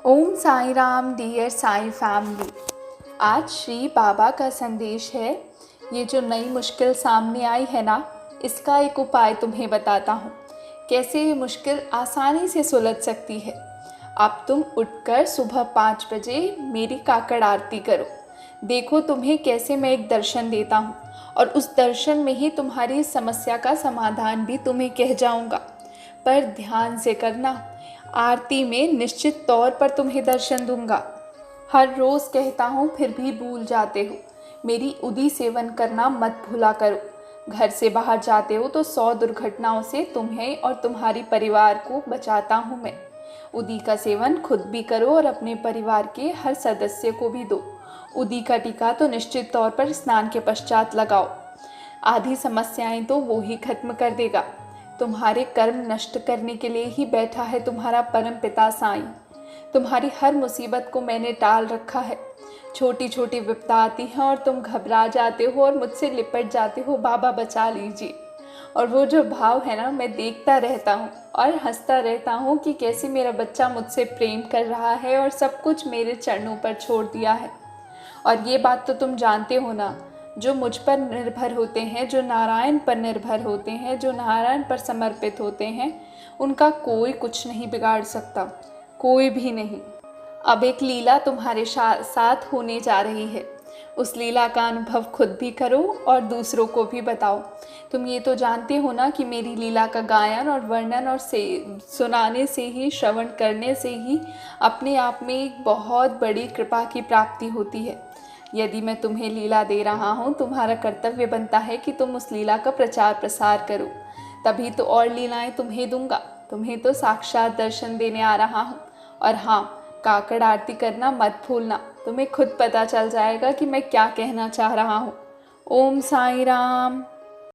ओम Sai Ram dear Sai family. आज श्री बाबा का संदेश है। ये जो नई मुश्किल सामने आई है ना, इसका एक उपाय तुम्हें बताता हूँ, कैसे ये मुश्किल आसानी से सुलझ सकती है। अब तुम उठकर सुबह 5 बजे मेरी काकड़ आरती करो। देखो तुम्हें कैसे मैं एक दर्शन देता हूँ, और उस दर्शन में ही तुम्हारी समस्या का समाधान भी तुम्हें कह जाऊँगा। पर ध्यान से करना, आरती में निश्चित तौर पर तुम्हें दर्शन दूंगा। हर रोज़ कहता हूँ फिर भी भूल जाते हो। मेरी उदी सेवन करना मत भूला करो। घर से बाहर जाते हो तो 100 दुर्घटनाओं से तुम्हें और तुम्हारी परिवार को बचाता हूँ मैं। उदी का सेवन खुद भी करो और अपने परिवार के हर सदस्य को भी दो। उदी का टीका तो निश्चित तौर पर स्नान के पश्चात लगाओ। आधी समस्याएं तो वो ही खत्म कर देगा। तुम्हारे कर्म नष्ट करने के लिए ही बैठा है तुम्हारा परम पिता साईं। तुम्हारी हर मुसीबत को मैंने टाल रखा है। छोटी छोटी विपदा आती है और तुम घबरा जाते हो और मुझसे लिपट जाते हो, बाबा बचा लीजिए। और वो जो भाव है ना, मैं देखता रहता हूँ और हंसता रहता हूँ कि कैसे मेरा बच्चा मुझसे प्रेम कर रहा है और सब कुछ मेरे चरणों पर छोड़ दिया है। और ये बात तो तुम जानते हो ना, जो मुझ पर निर्भर होते हैं, जो नारायण पर निर्भर होते हैं, जो नारायण पर समर्पित होते हैं, उनका कोई कुछ नहीं बिगाड़ सकता, कोई भी नहीं। अब एक लीला तुम्हारे साथ होने जा रही है। उस लीला का अनुभव खुद भी करो और दूसरों को भी बताओ। तुम ये तो जानते हो ना कि मेरी लीला का गायन और वर्णन और सुनाने से ही, श्रवण करने से ही अपने आप में एक बहुत बड़ी कृपा की प्राप्ति होती है। यदि मैं तुम्हें लीला दे रहा हूँ, तुम्हारा कर्तव्य बनता है कि तुम उस लीला का प्रचार प्रसार करो। तभी तो और लीलाएं तुम्हें दूंगा। तुम्हें तो साक्षात दर्शन देने आ रहा हूँ। और हाँ, काकड़ आरती करना मत भूलना। तुम्हें खुद पता चल जाएगा कि मैं क्या कहना चाह रहा हूँ। ओम साई राम।